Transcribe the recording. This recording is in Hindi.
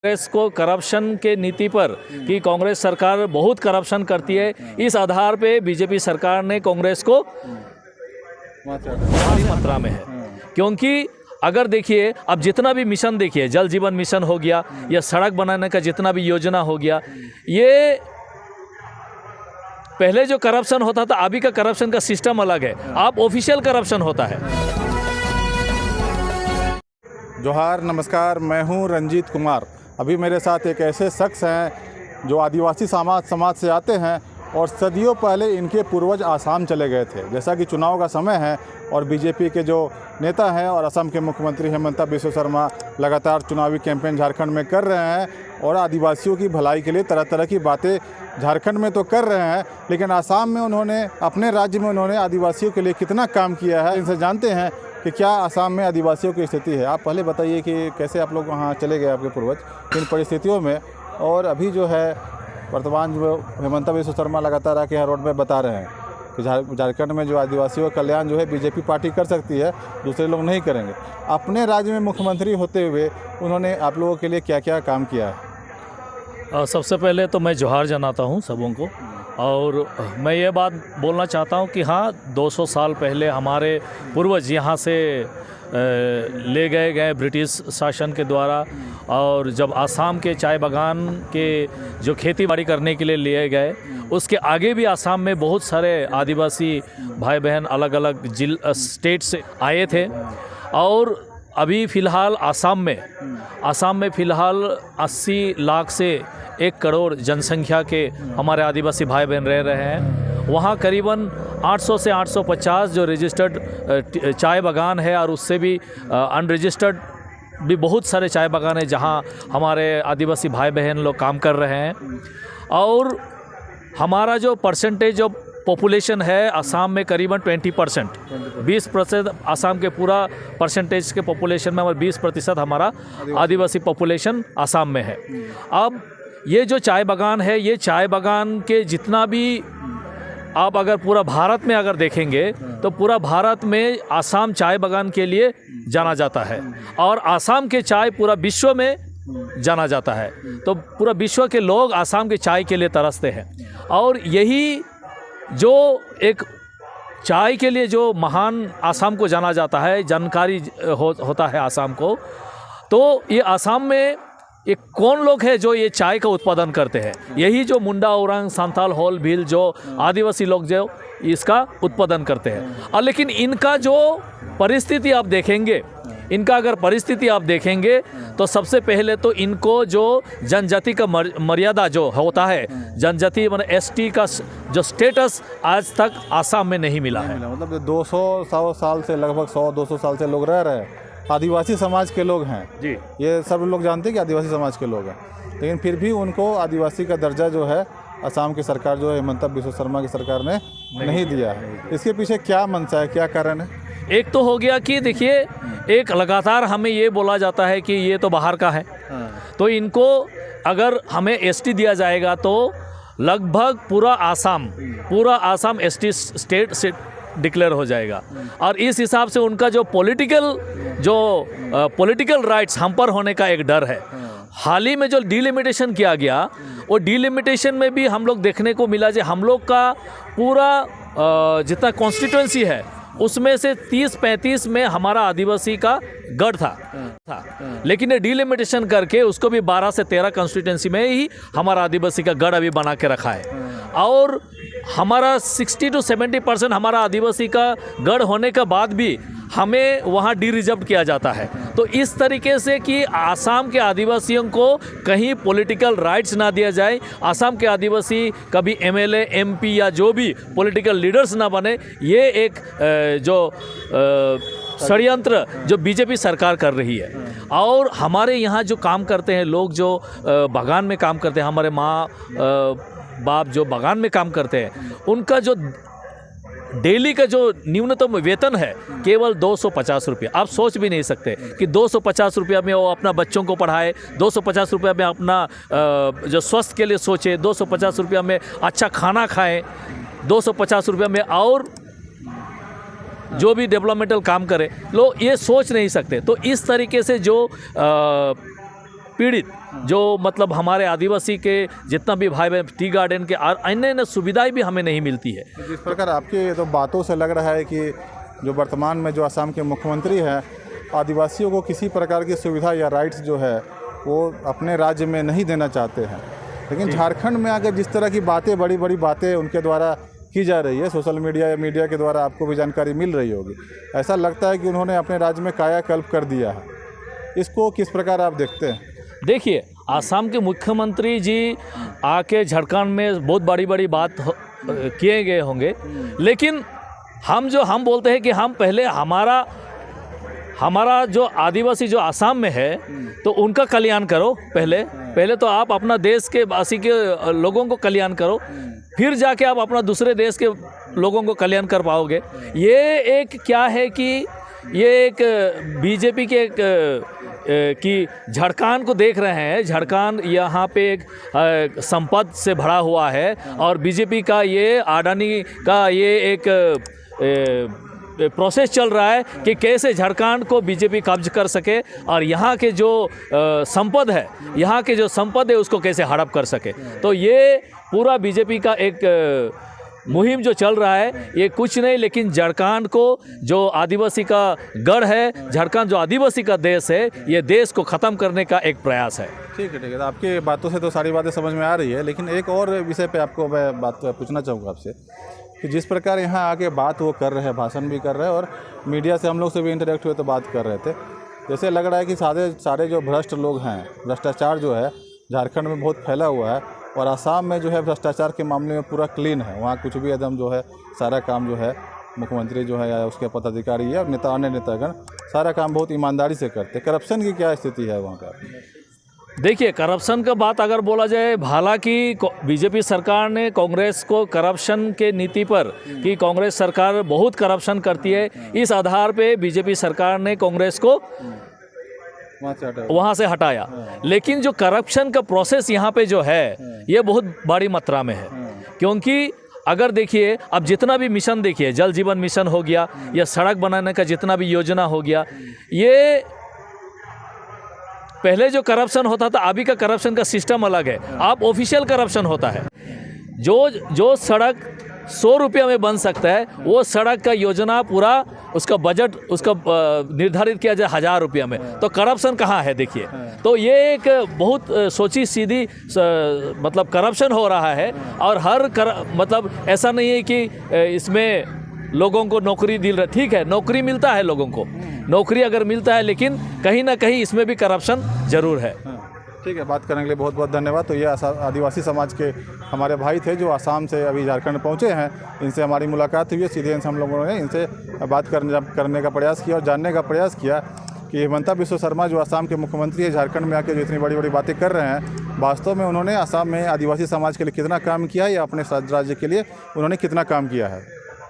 कांग्रेस को करप्शन के नीति पर कि कांग्रेस सरकार बहुत करप्शन करती है, इस आधार पे बीजेपी सरकार ने कांग्रेस को भारी मात्रा में है। क्योंकि अगर देखिए, अब जितना भी मिशन देखिए, जल जीवन मिशन हो गया या सड़क बनाने का जितना भी योजना हो गया, ये पहले जो करप्शन होता था, अभी का करप्शन का सिस्टम अलग है। आप ऑफिशियल करप्शन होता है। जोहार, नमस्कार, मैं हूं रंजीत कुमार। अभी मेरे साथ एक ऐसे शख्स हैं जो आदिवासी समाज से आते हैं और सदियों पहले इनके पूर्वज आसाम चले गए थे। जैसा कि चुनाव का समय है और बीजेपी के जो नेता हैं और असम के मुख्यमंत्री हेमंत बिस्वा शर्मा लगातार चुनावी कैंपेन झारखंड में कर रहे हैं और आदिवासियों की भलाई के लिए तरह तरह की बातें झारखंड में तो कर रहे हैं, लेकिन आसाम में उन्होंने, अपने राज्य में उन्होंने आदिवासियों के लिए कितना काम किया है, इनसे जानते हैं कि क्या आसाम में आदिवासियों की स्थिति है। आप पहले बताइए कि कैसे आप लोग वहाँ चले गए, आपके पूर्वज किन परिस्थितियों में, और अभी जो है वर्तमान जो हेमंत बिस्वा शर्मा लगातार आके हर रोड में बता रहे हैं कि झारखंड में जो आदिवासियों का कल्याण जो है बीजेपी पार्टी कर सकती है, दूसरे लोग नहीं करेंगे। अपने राज्य में मुख्यमंत्री होते हुए उन्होंने आप लोगों के लिए क्या क्या काम किया है? सबसे पहले तो मैं जोहार जनाता हूँ सबों को, और मैं ये बात बोलना चाहता हूँ कि हाँ, 200 साल पहले हमारे पूर्वज यहाँ से ले गए ब्रिटिश शासन के द्वारा, और जब आसाम के चाय बागान के जो खेती बाड़ी करने के लिए लिए गए, उसके आगे भी आसाम में बहुत सारे आदिवासी भाई बहन अलग अलग स्टेट से आए थे। और अभी फ़िलहाल आसाम में फ़िलहाल 80 लाख से 1 करोड़ जनसंख्या के हमारे आदिवासी भाई बहन रह रहे हैं। वहाँ करीबन 800 से 850 जो रजिस्टर्ड चाय बागान है, और उससे भी अनरजिस्टर्ड भी बहुत सारे चाय बागान हैं जहाँ हमारे आदिवासी भाई बहन लोग काम कर रहे हैं। और हमारा जो परसेंटेज ऑफ पॉपुलेशन है आसाम में करीबन 20%, 20% आसाम के पूरा परसेंटेज के पॉपुलेशन में 20% हमारा आदिवासी पॉपुलेशन आसाम में है। अब ये जो चाय बागान है, ये चाय बागान के जितना भी आप अगर पूरा भारत में अगर देखेंगे तो पूरा भारत में आसाम चाय बागान के लिए जाना जाता है, और आसाम के चाय पूरा विश्व में जाना जाता है। तो पूरा विश्व के लोग आसाम के चाय के लिए तरसते हैं। और यही जो एक चाय के लिए जो महान आसाम को जाना जाता है, जानकारी होता है आसाम को, तो ये आसाम में ये कौन लोग हैं जो ये चाय का उत्पादन करते हैं? यही जो मुंडा, औरंग, सांथाल, होल, भील जो आदिवासी लोग जो इसका उत्पादन करते हैं। और लेकिन इनका जो परिस्थिति आप देखेंगे, तो सबसे पहले तो इनको जो जनजाति का मर्यादा जो होता है, जनजाति मतलब एसटी का जो स्टेटस आज तक आसाम में नहीं मिला है। मतलब 200 साल से, लगभग 100-200 साल से लोग रह रहे हैं, आदिवासी समाज के लोग हैं जी। ये सब लोग जानते हैं कि आदिवासी समाज के लोग हैं, लेकिन फिर भी उनको आदिवासी का दर्जा जो है असम की सरकार, जो है हेमंत बिस्वा शर्मा की सरकार ने नहीं दिया है। इसके पीछे क्या मंशा है, क्या कारण है? एक तो हो गया कि देखिए, एक लगातार हमें ये बोला जाता है कि ये तो बाहर का है, तो इनको अगर हमें एसटी दिया जाएगा तो लगभग पूरा आसाम एसटी स्टेट से डिक्लेयर हो जाएगा। और इस हिसाब से उनका जो पॉलिटिकल राइट्स हम पर होने का एक डर है। हाल ही में जो डिलिमिटेशन किया गया, वो डिलिमिटेशन में भी हम लोग देखने को मिला जो हम लोग का पूरा जितना कॉन्स्टिट्यूएंसी है उसमें से 30-35 में हमारा आदिवासी का गढ़ था। लेकिन ये डिलिमिटेशन करके उसको भी 12 से 13 कॉन्स्टिट्यूएंसी में ही हमारा आदिवासी का गढ़ अभी बना के रखा है। और हमारा 60 to 70% हमारा आदिवासी का गढ़ होने के बाद भी हमें वहाँ डी रिजर्व किया जाता है। तो इस तरीके से कि आसाम के आदिवासियों को कहीं पॉलिटिकल राइट्स ना दिया जाए, आसाम के आदिवासी कभी एमएलए, एमपी या जो भी पॉलिटिकल लीडर्स ना बने, ये एक षड्यंत्र जो बीजेपी सरकार कर रही है। और हमारे यहाँ जो काम करते हैं लोग, जो बागान में काम करते हैं, हमारे माँ बाप जो बागान में काम करते हैं, उनका जो डेली का जो न्यूनतम वेतन है केवल 250 रुपये। आप सोच भी नहीं सकते कि 250 रुपया में वो अपना बच्चों को पढ़ाए, 250 रुपया में अपना जो स्वास्थ्य के लिए सोचे, 250 रुपया में अच्छा खाना खाएं, 250 रुपया में और जो भी डेवलपमेंटल काम करे, लोग ये सोच नहीं सकते। तो इस तरीके से जो पीड़ित जो मतलब हमारे आदिवासी के जितना भी भाई बहन टी गार्डन के अन्य अन्य सुविधाएं भी हमें नहीं मिलती है। जिस प्रकार आपके तो बातों से लग रहा है कि जो वर्तमान में जो असम के मुख्यमंत्री हैं, आदिवासियों को किसी प्रकार की सुविधा या राइट्स जो है वो अपने राज्य में नहीं देना चाहते हैं। लेकिन झारखंड में आकर जिस तरह की बातें, बड़ी बड़ी बातें उनके द्वारा की जा रही है, सोशल मीडिया या मीडिया के द्वारा आपको भी जानकारी मिल रही होगी, ऐसा लगता है कि उन्होंने अपने राज्य में कायाकल्प कर दिया है। इसको किस प्रकार आप देखते हैं? देखिए, आसाम के मुख्यमंत्री जी आके झारखंड में बहुत बड़ी बड़ी बात किए गए होंगे, लेकिन हम बोलते हैं कि हम पहले हमारा जो आदिवासी जो आसाम में है तो उनका कल्याण करो। पहले तो आप अपना देश के वासी के लोगों को कल्याण करो, फिर जाके आप अपना दूसरे देश के लोगों को कल्याण कर पाओगे। ये एक क्या है कि ये एक बीजेपी के एक कि झारखंड को देख रहे हैं। झारखंड यहाँ पे एक संपद से भरा हुआ है और बीजेपी का ये अडानी का ये एक प्रोसेस चल रहा है कि कैसे झारखंड को बीजेपी कब्ज कर सके और यहाँ के जो संपद है उसको कैसे हड़प कर सके। तो ये पूरा बीजेपी का एक मुहिम जो चल रहा है, ये कुछ नहीं लेकिन झारखंड को जो आदिवासी का गढ़ है, झारखंड जो आदिवासी का देश है, ये देश को ख़त्म करने का एक प्रयास है। ठीक है। तो आपकी बातों से तो सारी बातें समझ में आ रही है, लेकिन एक और विषय पे आपको मैं बात पूछना चाहूँगा आपसे कि जिस प्रकार यहाँ आके बात वो कर रहे हैं, भाषण भी कर रहे हैं और मीडिया से हम लोग से भी इंटरेक्ट हुए तो बात कर रहे थे, जैसे लग रहा है कि सारे जो भ्रष्ट लोग हैं, भ्रष्टाचार जो है झारखंड में बहुत फैला हुआ है और आसाम में जो है भ्रष्टाचार के मामले में पूरा क्लीन है। वहाँ कुछ भी एकदम जो है सारा काम जो है मुख्यमंत्री जो है या उसके पदाधिकारी है और अन्य नेतागण सारा काम बहुत ईमानदारी से करते। करप्शन की क्या स्थिति है वहाँ का? देखिए, करप्शन का बात अगर बोला जाए, हालांकि बीजेपी सरकार ने कांग्रेस को करप्शन के नीति पर कि कांग्रेस सरकार बहुत करप्शन करती है, इस आधार पे बीजेपी सरकार ने कांग्रेस को वहाँ से हटाया। लेकिन जो करप्शन का प्रोसेस यहाँ पे जो है ये बहुत बड़ी मात्रा में है, क्योंकि अगर देखिए अब जितना भी मिशन देखिए, जल जीवन मिशन हो गया या सड़क बनाने का जितना भी योजना हो गया, ये पहले जो करप्शन होता था, अभी का करप्शन का सिस्टम अलग है। अब ऑफिशियल करप्शन होता है। जो सड़क 100 रुपये में बन सकता है, वो सड़क का योजना पूरा उसका बजट उसका निर्धारित किया जाए 1000 रुपये में। तो करप्शन कहाँ है देखिए। तो ये एक बहुत सोची सीधी मतलब करप्शन हो रहा है। और मतलब ऐसा नहीं है कि इसमें लोगों को नौकरी दिल रहा, ठीक है, नौकरी मिलता है लोगों को, नौकरी अगर मिलता है, लेकिन कहीं ना कहीं इसमें भी करप्शन जरूर है। ठीक है, बात करने के लिए बहुत बहुत धन्यवाद। तो ये आदिवासी समाज के हमारे भाई थे जो आसाम से अभी झारखंड पहुंचे हैं, इनसे हमारी मुलाकात हुई है। सीधे इनसे हम लोगों ने इनसे बात करने का प्रयास किया और जानने का प्रयास किया कि हिमंता बिस्वा शर्मा जो आसाम के मुख्यमंत्री है, झारखंड में आके जो इतनी बड़ी बड़ी बातें कर रहे हैं, वास्तव में उन्होंने आसाम में आदिवासी समाज के लिए कितना काम किया है या अपने राज्य के लिए उन्होंने कितना काम किया है।